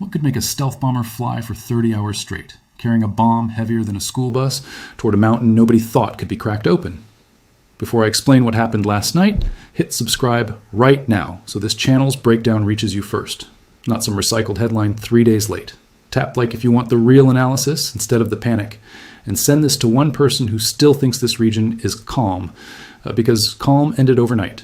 What could make a stealth bomber fly for 30 hours straight, carrying a bomb heavier than a school bus toward a mountain nobody thought could be cracked open? Before I explain what happened last night, hit subscribe right now so this channel's breakdown reaches you first, not some recycled headline 3 days late. Tap like if you want the real analysis instead of the panic, and send this to one person who still thinks this region is calm, because calm ended overnight.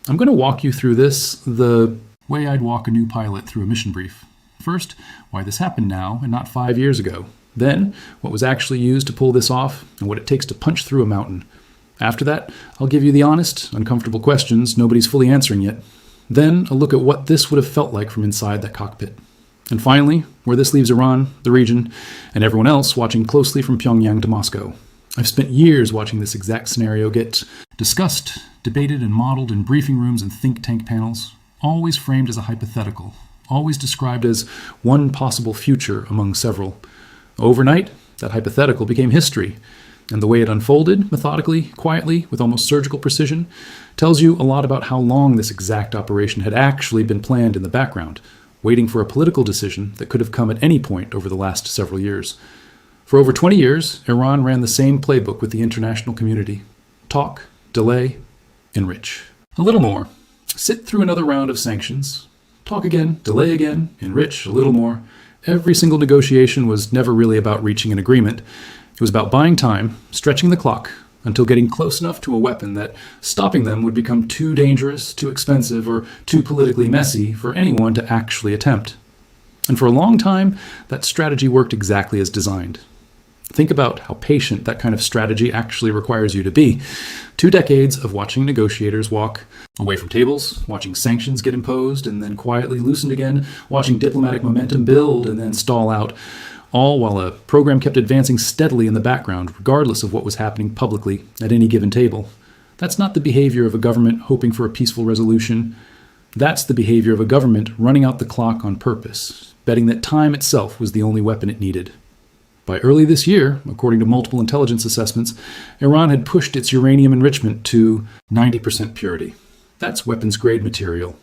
I'm going to walk you through this the way I'd walk a new pilot through a mission brief. First, why this happened now and not 5 years ago. Then, what was actually used to pull this off and what it takes to punch through a mountain. After that, I'll give you the honest, uncomfortable questions nobody's fully answering yet. Then, a look at what this would have felt like from inside that cockpit. And finally, where this leaves Iran, the region, and everyone else watching closely from Pyongyang to Moscow. I've spent years watching this exact scenario get discussed, debated, and modeled in briefing rooms and think tank panels, always framed as a hypothetical, always described as one possible future among several. Overnight, that hypothetical became history, and the way it unfolded, methodically, quietly, with almost surgical precision, tells you a lot about how long this exact operation had actually been planned in the background, waiting for a political decision that could have come at any point over the last several years. For over 20 years, Iran ran the same playbook with the international community. Talk, delay, enrich. A little more. Sit through another round of sanctions. Talk again, delay again, enrich a little more. Every single negotiation was never really about reaching an agreement. It was about buying time, stretching the clock, until getting close enough to a weapon that stopping them would become too dangerous, too expensive, or too politically messy for anyone to actually attempt. And for a long time, that strategy worked exactly as designed. Think about how patient that kind of strategy actually requires you to be. 2 decades of watching negotiators walk away from tables, watching sanctions get imposed and then quietly loosened again, watching diplomatic momentum build and then stall out, all while a program kept advancing steadily in the background, regardless of what was happening publicly at any given table. That's not the behavior of a government hoping for a peaceful resolution. That's the behavior of a government running out the clock on purpose, betting that time itself was the only weapon it needed. By early this year, according to multiple intelligence assessments, Iran had pushed its uranium enrichment to 90% purity. That's weapons-grade material.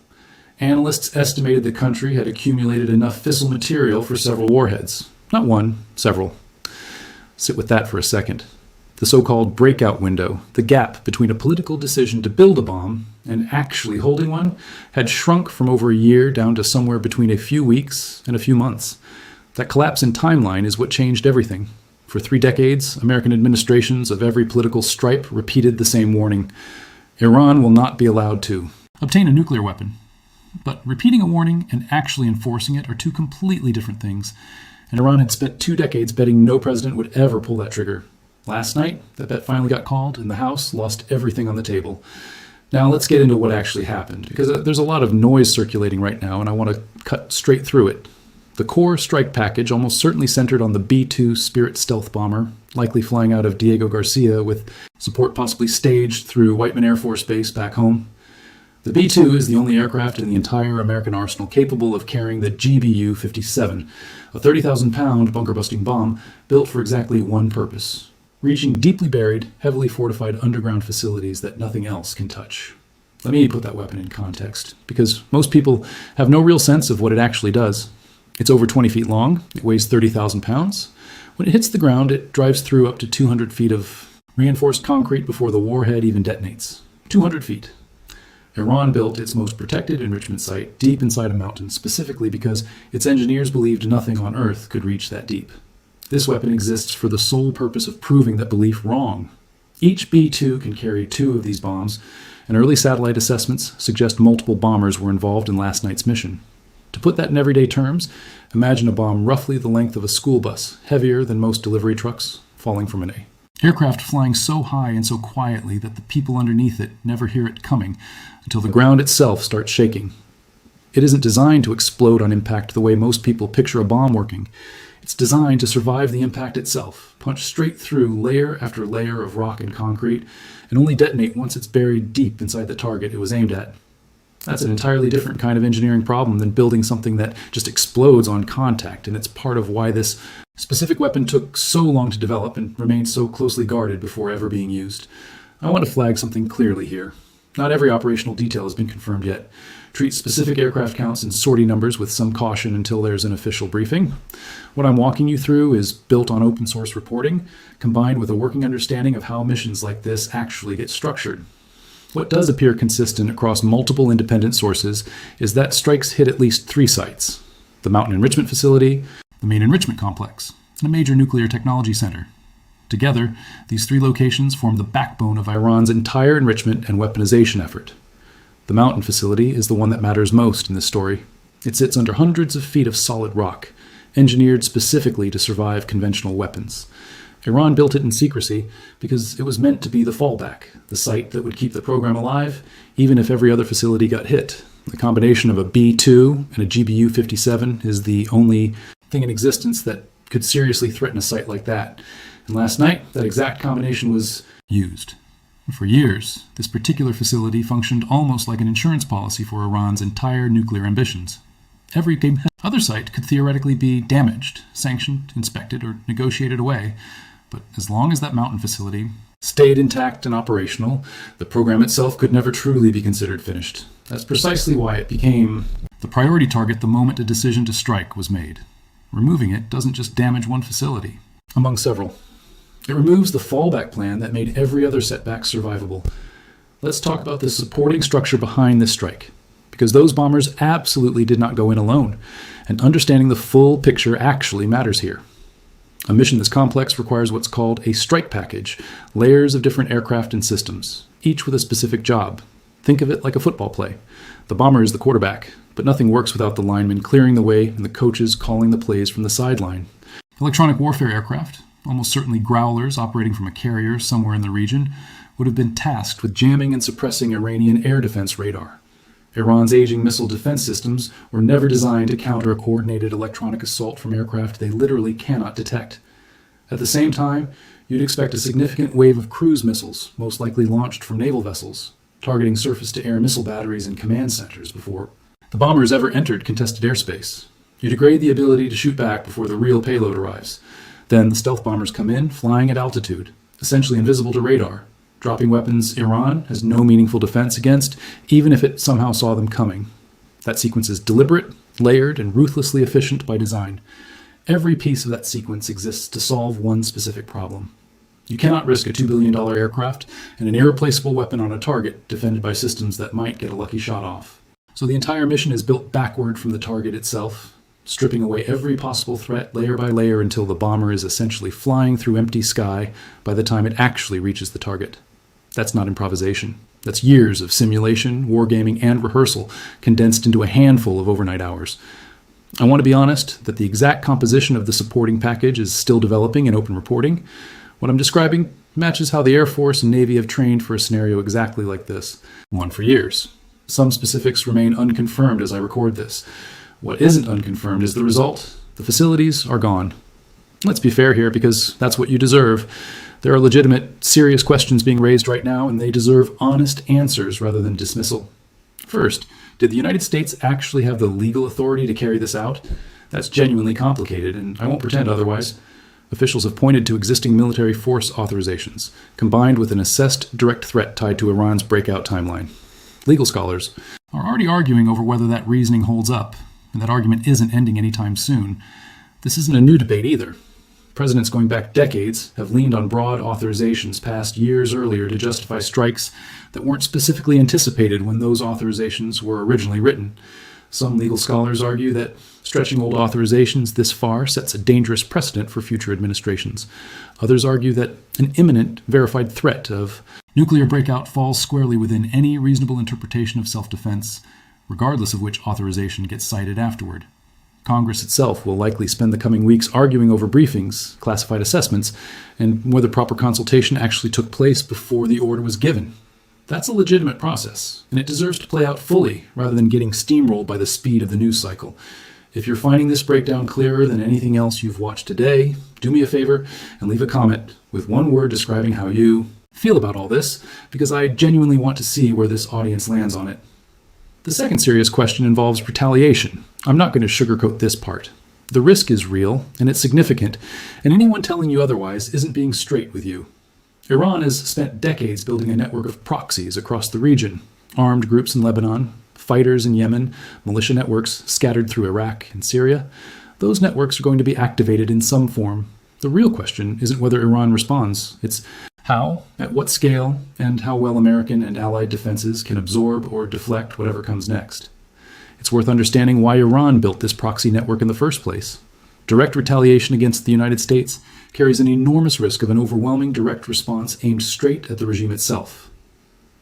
Analysts estimated the country had accumulated enough fissile material for several warheads. Not one, several. Sit with that for a second. The so-called breakout window, the gap between a political decision to build a bomb and actually holding one, had shrunk from over a year down to somewhere between a few weeks and a few months. That collapse in timeline is what changed everything. For 3 decades, American administrations of every political stripe repeated the same warning. Iran will not be allowed to obtain a nuclear weapon. But repeating a warning and actually enforcing it are 2 completely different things. And Iran had spent 2 decades betting no president would ever pull that trigger. Last night, that bet finally got called, and the House lost everything on the table. Now let's get into what actually happened, because there's a lot of noise circulating right now, and I want to cut straight through it. The core strike package almost certainly centered on the B-2 Spirit stealth bomber, likely flying out of Diego Garcia with support possibly staged through Whiteman Air Force Base back home. The B-2 is the only aircraft in the entire American arsenal capable of carrying the GBU-57, a 30,000-pound bunker-busting bomb built for exactly one purpose: reaching deeply buried, heavily fortified underground facilities that nothing else can touch. Let me put that weapon in context, because most people have no real sense of what it actually does. It's over 20 feet long, it weighs 30,000 pounds. When it hits the ground, it drives through up to 200 feet of reinforced concrete before the warhead even detonates. 200 feet. Iran built its most protected enrichment site deep inside a mountain, specifically because its engineers believed nothing on Earth could reach that deep. This weapon exists for the sole purpose of proving that belief wrong. Each B-2 can carry 2 of these bombs, and early satellite assessments suggest multiple bombers were involved in last night's mission. To put that in everyday terms, imagine a bomb roughly the length of a school bus, heavier than most delivery trucks, falling from an aircraft flying so high and so quietly that the people underneath it never hear it coming until the ground itself starts shaking. It isn't designed to explode on impact the way most people picture a bomb working. It's designed to survive the impact itself, punch straight through layer after layer of rock and concrete, and only detonate once it's buried deep inside the target it was aimed at. That's an entirely different kind of engineering problem than building something that just explodes on contact, and it's part of why this specific weapon took so long to develop and remained so closely guarded before ever being used. I want to flag something clearly here. Not every operational detail has been confirmed yet. treat specific aircraft counts and sortie numbers with some caution until there's an official briefing. What I'm walking you through is built on open source reporting, combined with a working understanding of how missions like this actually get structured. What does appear consistent across multiple independent sources is that strikes hit at least 3 sites: the Mountain Enrichment Facility, the Main Enrichment Complex, and a major nuclear technology center. Together, these 3 locations form the backbone of Iran's entire enrichment and weaponization effort. The Mountain Facility is the one that matters most in this story. It sits under hundreds of feet of solid rock, engineered specifically to survive conventional weapons. Iran built it in secrecy because it was meant to be the fallback, the site that would keep the program alive, even if every other facility got hit. The combination of a B-2 and a GBU-57 is the only thing in existence that could seriously threaten a site like that. And last night, that exact combination was used. For years, this particular facility functioned almost like an insurance policy for Iran's entire nuclear ambitions. Every other site could theoretically be damaged, sanctioned, inspected, or negotiated away, but as long as that Mountain facility stayed intact and operational, the program itself could never truly be considered finished. That's precisely why it became the priority target the moment a decision to strike was made. Removing it doesn't just damage one facility, among several. It removes the fallback plan that made every other setback survivable. Let's talk about the supporting structure behind this strike, because those bombers absolutely did not go in alone, and understanding the full picture actually matters here. A mission this complex requires what's called a strike package, layers of different aircraft and systems, each with a specific job. Think of it like a football play. The bomber is the quarterback, but nothing works without the linemen clearing the way and the coaches calling the plays from the sideline. Electronic warfare aircraft, almost certainly Growlers operating from a carrier somewhere in the region, would have been tasked with jamming and suppressing Iranian air defense radar. Iran's aging missile defense systems were never designed to counter a coordinated electronic assault from aircraft they literally cannot detect. At the same time, you'd expect a significant wave of cruise missiles, most likely launched from naval vessels, targeting surface-to-air missile batteries and command centers before the bombers ever entered contested airspace. You degrade the ability to shoot back before the real payload arrives. Then the stealth bombers come in, flying at altitude, essentially invisible to radar, dropping weapons Iran has no meaningful defense against, even if it somehow saw them coming. That sequence is deliberate, layered, and ruthlessly efficient by design. Every piece of that sequence exists to solve one specific problem. You cannot risk a $2 billion aircraft and an irreplaceable weapon on a target defended by systems that might get a lucky shot off. So the entire mission is built backward from the target itself, stripping away every possible threat layer by layer until the bomber is essentially flying through empty sky by the time it actually reaches the target. That's not improvisation. That's years of simulation, wargaming, and rehearsal condensed into a handful of overnight hours. I want to be honest that the exact composition of the supporting package is still developing in open reporting. What I'm describing matches how the Air Force and Navy have trained for a scenario exactly like this, one for years. Some specifics remain unconfirmed as I record this. What isn't unconfirmed is the result. The facilities are gone. Let's be fair here, because that's what you deserve. There are legitimate, serious questions being raised right now, and they deserve honest answers rather than dismissal. First, did the United States actually have the legal authority to carry this out? That's genuinely complicated, and I won't pretend otherwise. Officials have pointed to existing military force authorizations, combined with an assessed direct threat tied to Iran's breakout timeline. Legal scholars are already arguing over whether that reasoning holds up, and that argument isn't ending anytime soon. This isn't a new debate either. Presidents going back decades have leaned on broad authorizations passed years earlier to justify strikes that weren't specifically anticipated when those authorizations were originally written. Some legal scholars argue that stretching old authorizations this far sets a dangerous precedent for future administrations. Others argue that an imminent, verified threat of nuclear breakout falls squarely within any reasonable interpretation of self-defense, regardless of which authorization gets cited afterward. Congress itself will likely spend the coming weeks arguing over briefings, classified assessments, and whether proper consultation actually took place before the order was given. That's a legitimate process, and it deserves to play out fully rather than getting steamrolled by the speed of the news cycle. If you're finding this breakdown clearer than anything else you've watched today, do me a favor and leave a comment with one word describing how you feel about all this, because I genuinely want to see where this audience lands on it. The second serious question involves retaliation. I'm not going to sugarcoat this part. The risk is real, and it's significant, and anyone telling you otherwise isn't being straight with you. Iran has spent decades building a network of proxies across the region, armed groups in Lebanon, fighters in Yemen, militia networks scattered through Iraq and Syria. Those networks are going to be activated in some form. The real question isn't whether Iran responds. It's how, at what scale, and how well American and allied defenses can absorb or deflect whatever comes next. It's worth understanding why Iran built this proxy network in the first place. Direct retaliation against the United States carries an enormous risk of an overwhelming direct response aimed straight at the regime itself.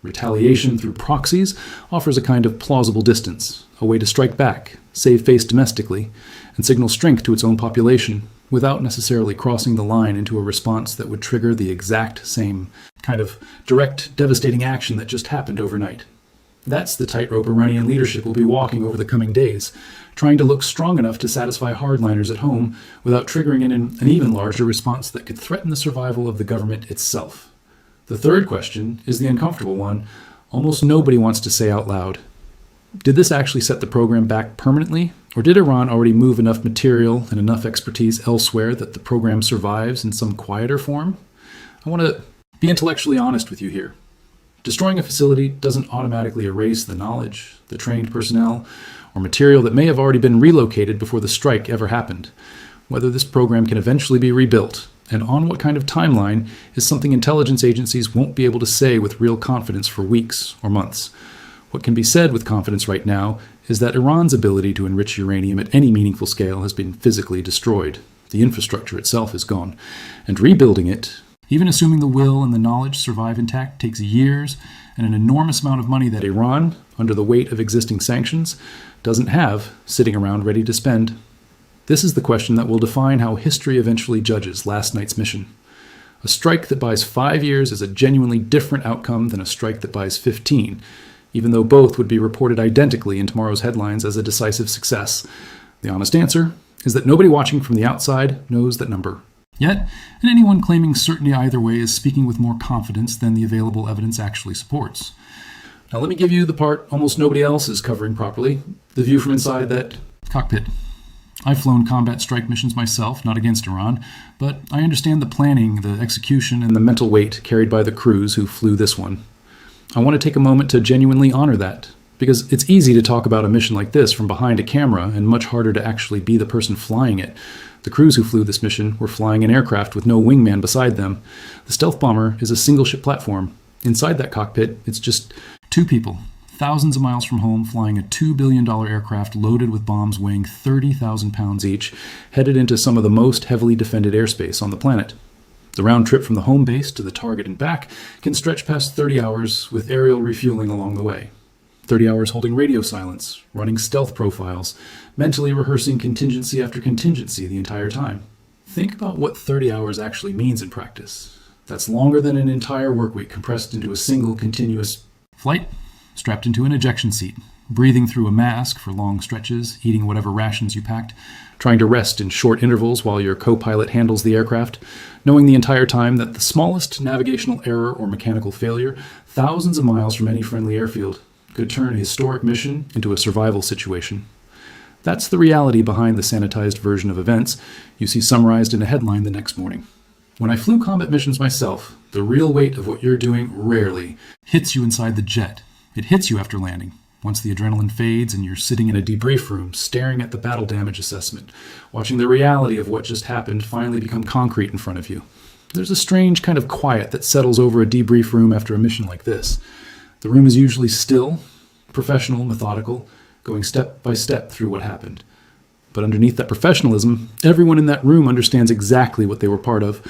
Retaliation through proxies offers a kind of plausible distance, a way to strike back, save face domestically, and signal strength to its own population, without necessarily crossing the line into a response that would trigger the exact same kind of direct, devastating action that just happened overnight. That's the tightrope Iranian leadership will be walking over the coming days, trying to look strong enough to satisfy hardliners at home without triggering an even larger response that could threaten the survival of the government itself. The third question is the uncomfortable one almost nobody wants to say out loud. Did this actually set the program back permanently, or did Iran already move enough material and enough expertise elsewhere that the program survives in some quieter form? I want to be intellectually honest with you here. Destroying a facility doesn't automatically erase the knowledge, the trained personnel, or material that may have already been relocated before the strike ever happened. Whether this program can eventually be rebuilt, and on what kind of timeline, is something intelligence agencies won't be able to say with real confidence for weeks or months. What can be said with confidence right now is that Iran's ability to enrich uranium at any meaningful scale has been physically destroyed. The infrastructure itself is gone, and rebuilding it, even assuming the will and the knowledge survive intact, takes years and an enormous amount of money that Iran, under the weight of existing sanctions, doesn't have sitting around ready to spend. This is the question that will define how history eventually judges last night's mission. A strike that buys 5 years is a genuinely different outcome than a strike that buys 15, even though both would be reported identically in tomorrow's headlines as a decisive success. The honest answer is that nobody watching from the outside knows that number. Yet, and anyone claiming certainty either way is speaking with more confidence than the available evidence actually supports. Now let me give you the part almost nobody else is covering properly, the view from inside that cockpit. I've flown combat strike missions myself, not against Iran, but I understand the planning, the execution, and the mental weight carried by the crews who flew this one. I want to take a moment to genuinely honor that, because it's easy to talk about a mission like this from behind a camera and much harder to actually be the person flying it. The crews who flew this mission were flying an aircraft with no wingman beside them. The stealth bomber is a single-ship platform. Inside that cockpit, it's just two people, thousands of miles from home, flying a $2 billion aircraft loaded with bombs weighing 30,000 pounds each, headed into some of the most heavily defended airspace on the planet. The round trip from the home base to the target and back can stretch past 30 hours with aerial refueling along the way. 30 hours holding radio silence, running stealth profiles, mentally rehearsing contingency after contingency the entire time. Think about what 30 hours actually means in practice. That's longer than an entire workweek compressed into a single continuous flight, strapped into an ejection seat, breathing through a mask for long stretches, eating whatever rations you packed, trying to rest in short intervals while your co-pilot handles the aircraft, knowing the entire time that the smallest navigational error or mechanical failure, thousands of miles from any friendly airfield, could turn a historic mission into a survival situation. That's the reality behind the sanitized version of events you see summarized in a headline the next morning. When I flew combat missions myself, the real weight of what you're doing rarely hits you inside the jet. It hits you after landing, once the adrenaline fades and you're sitting in a debrief room, staring at the battle damage assessment, watching the reality of what just happened finally become concrete in front of you. There's a strange kind of quiet that settles over a debrief room after a mission like this. The room is usually still, professional, methodical, going step by step through what happened. But underneath that professionalism, everyone in that room understands exactly what they were part of,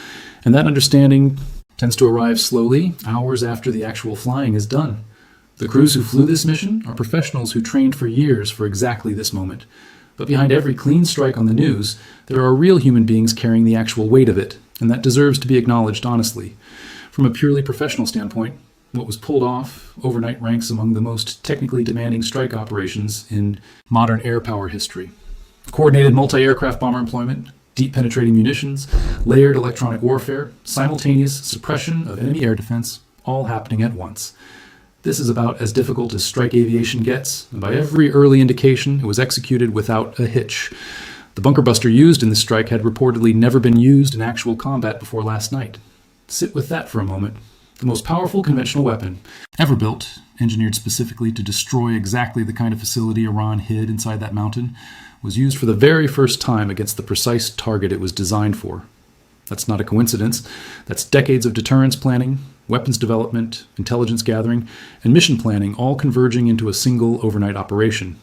and that understanding tends to arrive slowly, hours after the actual flying is done. The crews who flew this mission are professionals who trained for years for exactly this moment. But behind every clean strike on the news, there are real human beings carrying the actual weight of it, and that deserves to be acknowledged honestly. From a purely professional standpoint, what was pulled off overnight ranks among the most technically demanding strike operations in modern air power history. Coordinated multi-aircraft bomber employment, deep penetrating munitions, layered electronic warfare, simultaneous suppression of enemy air defense, all happening at once. This is about as difficult as strike aviation gets, and by every early indication, it was executed without a hitch. The bunker buster used in this strike had reportedly never been used in actual combat before last night. Sit with that for a moment. The most powerful conventional weapon ever built, engineered specifically to destroy exactly the kind of facility Iran hid inside that mountain, was used for the very first time against the precise target it was designed for. That's not a coincidence. That's decades of deterrence planning, weapons development, intelligence gathering, and mission planning all converging into a single overnight operation.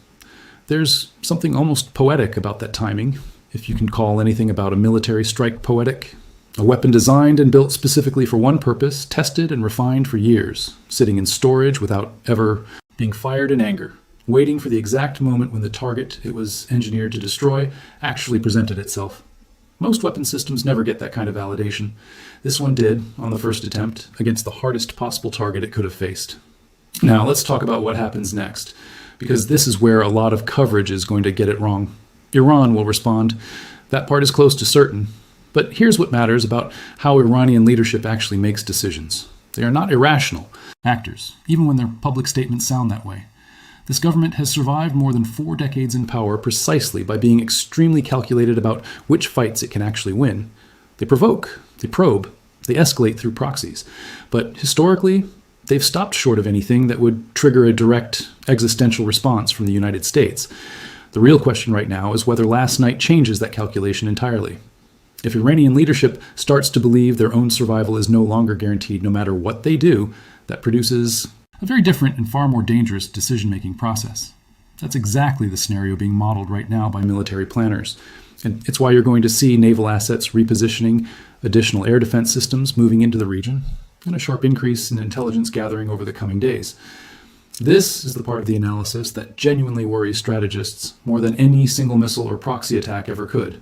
There's something almost poetic about that timing, if you can call anything about a military strike poetic. A weapon designed and built specifically for one purpose, tested and refined for years, sitting in storage without ever being fired in anger, waiting for the exact moment when the target it was engineered to destroy actually presented itself. Most weapon systems never get that kind of validation. This one did, on the first attempt, against the hardest possible target it could have faced. Now, let's talk about what happens next, because this is where a lot of coverage is going to get it wrong. Iran will respond. That part is close to certain. But here's what matters about how Iranian leadership actually makes decisions. They are not irrational actors, even when their public statements sound that way. This government has survived more than 4 decades in power precisely by being extremely calculated about which fights it can actually win. They provoke, they probe, they escalate through proxies. But historically, they've stopped short of anything that would trigger a direct existential response from the United States. The real question right now is whether last night changes that calculation entirely. If Iranian leadership starts to believe their own survival is no longer guaranteed no matter what they do, that produces a very different and far more dangerous decision-making process. That's exactly the scenario being modeled right now by military planners. And it's why you're going to see naval assets repositioning, additional air defense systems moving into the region, and a sharp increase in intelligence gathering over the coming days. This is the part of the analysis that genuinely worries strategists more than any single missile or proxy attack ever could.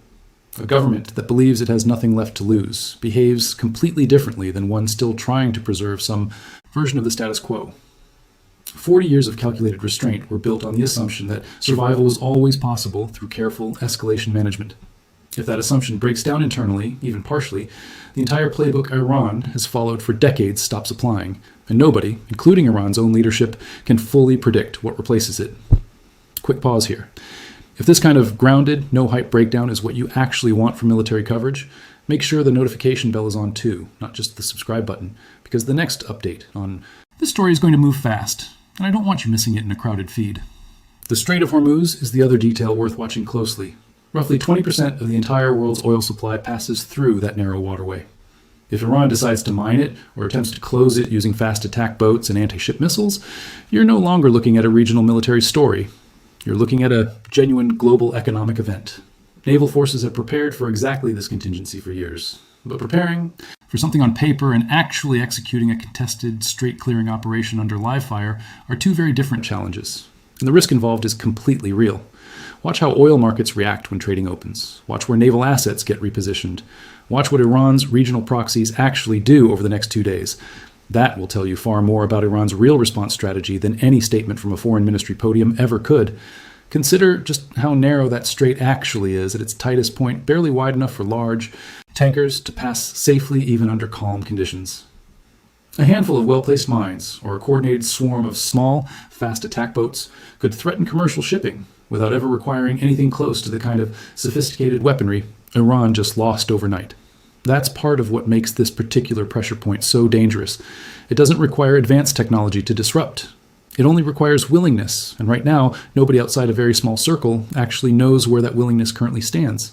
A government that believes it has nothing left to lose behaves completely differently than one still trying to preserve some version of the status quo. 40 years of calculated restraint were built on the assumption that survival was always possible through careful escalation management. If that assumption breaks down internally, even partially, the entire playbook Iran has followed for decades stops applying, and nobody, including Iran's own leadership, can fully predict what replaces it. Quick pause here. If this kind of grounded, no-hype breakdown is what you actually want for military coverage, make sure the notification bell is on too, not just the subscribe button, because the next update on this story is going to move fast, and I don't want you missing it in a crowded feed. The Strait of Hormuz is the other detail worth watching closely. Roughly 20% of the entire world's oil supply passes through that narrow waterway. If Iran decides to mine it or attempts to close it using fast attack boats and anti-ship missiles, you're no longer looking at a regional military story. You're looking at a genuine global economic event. Naval forces have prepared for exactly this contingency for years. But preparing for something on paper and actually executing a contested, strait-clearing operation under live fire are two very different challenges. And the risk involved is completely real. Watch how oil markets react when trading opens. Watch where naval assets get repositioned. Watch what Iran's regional proxies actually do over the next 2 days. That will tell you far more about Iran's real response strategy than any statement from a foreign ministry podium ever could. Consider just how narrow that strait actually is at its tightest point, barely wide enough for large tankers to pass safely even under calm conditions. A handful of well-placed mines, or a coordinated swarm of small, fast attack boats, could threaten commercial shipping without ever requiring anything close to the kind of sophisticated weaponry Iran just lost overnight. That's part of what makes this particular pressure point so dangerous. It doesn't require advanced technology to disrupt. It only requires willingness, and right now, nobody outside a very small circle actually knows where that willingness currently stands.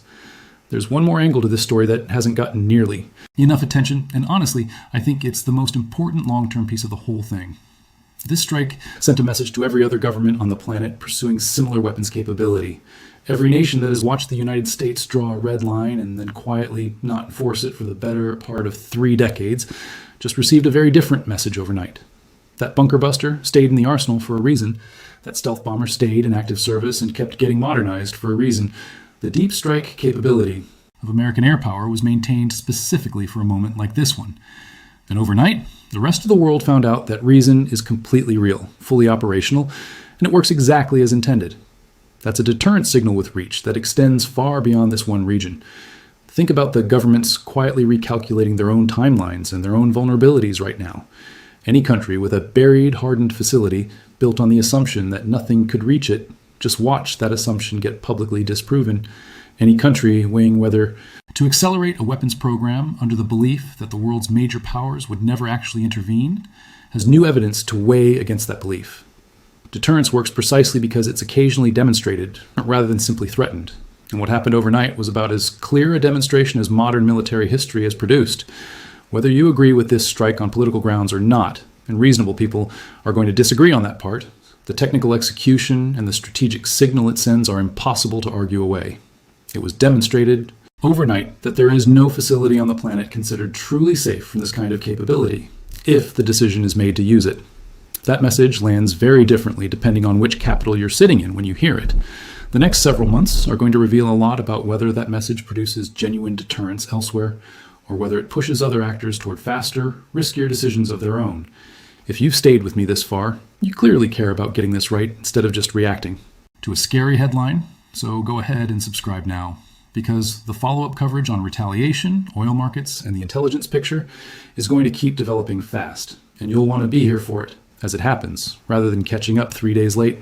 There's one more angle to this story that hasn't gotten nearly enough attention, and honestly, I think it's the most important long-term piece of the whole thing. This strike sent a message to every other government on the planet pursuing similar weapons capability. Every nation that has watched the United States draw a red line and then quietly not enforce it for the better part of 3 decades just received a very different message overnight. That bunker buster stayed in the arsenal for a reason. That stealth bomber stayed in active service and kept getting modernized for a reason. The deep strike capability of American air power was maintained specifically for a moment like this one. And overnight, the rest of the world found out that reason is completely real, fully operational, and it works exactly as intended. That's a deterrent signal with reach that extends far beyond this one region. Think about the governments quietly recalculating their own timelines and their own vulnerabilities right now. Any country with a buried, hardened facility built on the assumption that nothing could reach it, just watch that assumption get publicly disproven. Any country weighing whether To accelerate a weapons program under the belief that the world's major powers would never actually intervene has new evidence to weigh against that belief. Deterrence works precisely because it's occasionally demonstrated rather than simply threatened. And what happened overnight was about as clear a demonstration as modern military history has produced. Whether you agree with this strike on political grounds or not, and reasonable people are going to disagree on that part, the technical execution and the strategic signal it sends are impossible to argue away. It was demonstrated overnight that there is no facility on the planet considered truly safe from this kind of capability, if the decision is made to use it. That message lands very differently depending on which capital you're sitting in when you hear it. The next several months are going to reveal a lot about whether that message produces genuine deterrence elsewhere, or whether it pushes other actors toward faster, riskier decisions of their own. If you've stayed with me this far, you clearly care about getting this right instead of just reacting to a scary headline, so go ahead and subscribe now. Because the follow-up coverage on retaliation, oil markets, and the intelligence picture is going to keep developing fast, and you'll want to be here for it as it happens, rather than catching up 3 days late.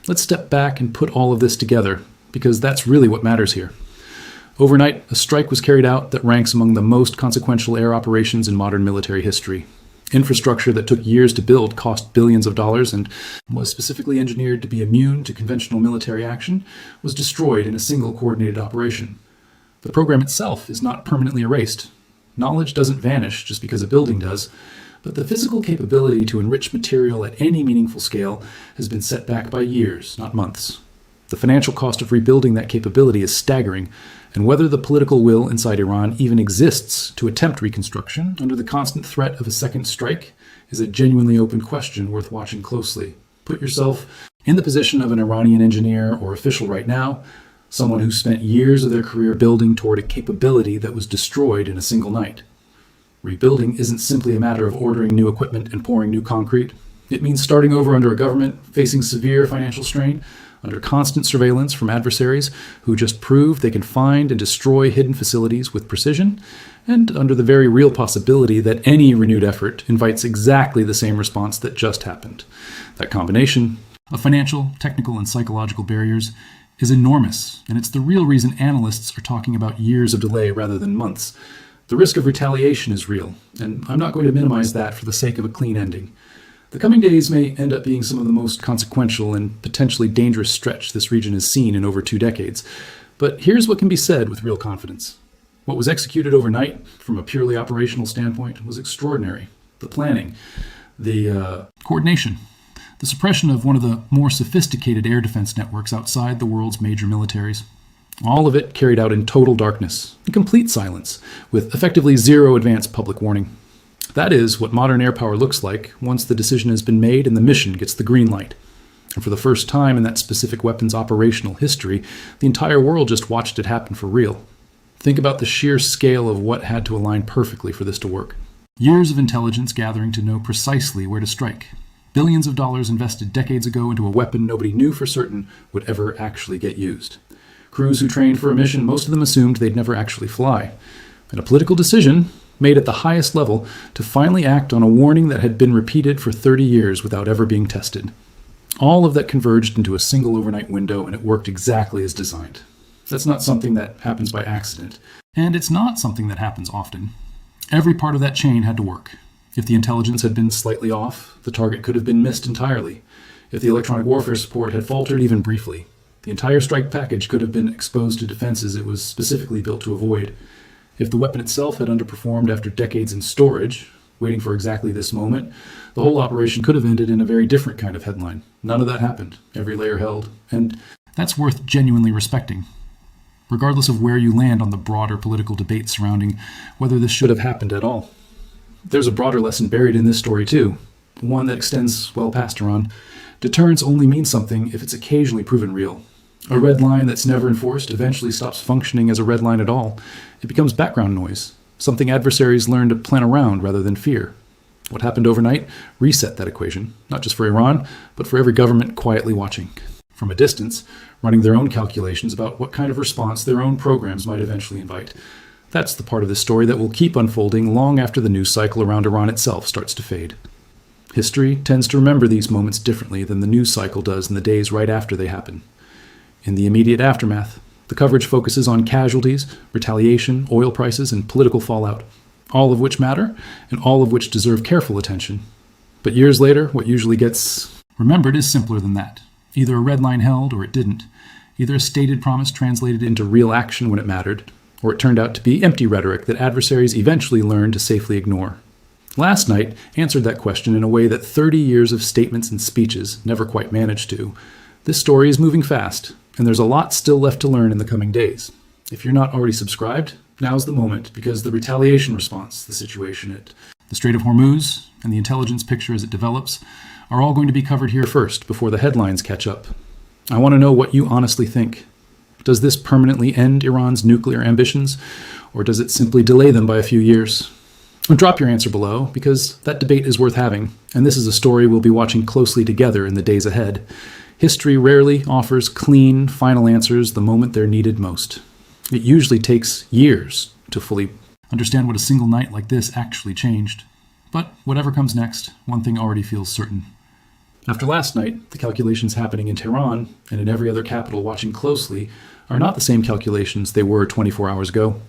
Let's step back and put all of this together, because that's really what matters here. Overnight, a strike was carried out that ranks among the most consequential air operations in modern military history. Infrastructure that took years to build cost billions of dollars and was specifically engineered to be immune to conventional military action was destroyed in a single coordinated operation. The program itself is not permanently erased. Knowledge doesn't vanish just because a building does, but the physical capability to enrich material at any meaningful scale has been set back by years, not months. The financial cost of rebuilding that capability is staggering, and whether the political will inside Iran even exists to attempt reconstruction under the constant threat of a second strike is a genuinely open question worth watching closely. Put yourself in the position of an Iranian engineer or official right now, someone who spent years of their career building toward a capability that was destroyed in a single night. Rebuilding isn't simply a matter of ordering new equipment and pouring new concrete. It means starting over under a government facing severe financial strain, under constant surveillance from adversaries who just prove they can find and destroy hidden facilities with precision, and under the very real possibility that any renewed effort invites exactly the same response that just happened. That combination of financial, technical, and psychological barriers is enormous, and it's the real reason analysts are talking about years of delay rather than months. The risk of retaliation is real, and I'm not going to minimize that for the sake of a clean ending. The coming days may end up being some of the most consequential and potentially dangerous stretch this region has seen in over 2 decades. But here's what can be said with real confidence. What was executed overnight, from a purely operational standpoint, was extraordinary. The planning, the coordination, the suppression of one of the more sophisticated air defense networks outside the world's major militaries. All of it carried out in total darkness, in complete silence, with effectively zero advance public warning. That is what modern air power looks like once the decision has been made and the mission gets the green light. And for the first time in that specific weapon's operational history, the entire world just watched it happen for real. Think about the sheer scale of what had to align perfectly for this to work. Years of intelligence gathering to know precisely where to strike. Billions of dollars invested decades ago into a weapon nobody knew for certain would ever actually get used. Crews who trained for a mission, most of them assumed they'd never actually fly. And a political decision made at the highest level to finally act on a warning that had been repeated for 30 years without ever being tested. All of that converged into a single overnight window, and it worked exactly as designed. That's not something that happens by accident, and it's not something that happens often. Every part of that chain had to work. If the intelligence had been slightly off, the target could have been missed entirely. If the electronic warfare support had faltered even briefly, the entire strike package could have been exposed to defenses it was specifically built to avoid. If the weapon itself had underperformed after decades in storage, waiting for exactly this moment, the whole operation could have ended in a very different kind of headline. None of that happened. Every layer held. And that's worth genuinely respecting, regardless of where you land on the broader political debate surrounding whether this should have happened at all. There's a broader lesson buried in this story, too, one that extends well past Iran. Deterrence only means something if it's occasionally proven real. A red line that's never enforced eventually stops functioning as a red line at all. It becomes background noise, something adversaries learn to plan around rather than fear. What happened overnight reset that equation, not just for Iran, but for every government quietly watching. From a distance, running their own calculations about what kind of response their own programs might eventually invite. That's the part of this story that will keep unfolding long after the news cycle around Iran itself starts to fade. History tends to remember these moments differently than the news cycle does in the days right after they happen. In the immediate aftermath, The coverage focuses on casualties, retaliation, oil prices, and political fallout, all of which matter, and all of which deserve careful attention. But years later, what usually gets remembered is simpler than that. Either a red line held or it didn't. Either a stated promise translated into real action when it mattered, or it turned out to be empty rhetoric that adversaries eventually learned to safely ignore. Last night answered that question in a way that 30 years of statements and speeches never quite managed to. This story is moving fast, and there's a lot still left to learn in the coming days. If you're not already subscribed, now's the moment, because the retaliation response, the situation at the Strait of Hormuz, and the intelligence picture as it develops are all going to be covered here first, before the headlines catch up. I want to know what you honestly think. Does this permanently end Iran's nuclear ambitions, or does it simply delay them by a few years? Drop your answer below, because that debate is worth having, and this is a story we'll be watching closely together in the days ahead. History rarely offers clean, final answers the moment they're needed most. It usually takes years to fully understand what a single night like this actually changed. But whatever comes next, one thing already feels certain. After last night, the calculations happening in Tehran and in every other capital watching closely are not the same calculations they were 24 hours ago.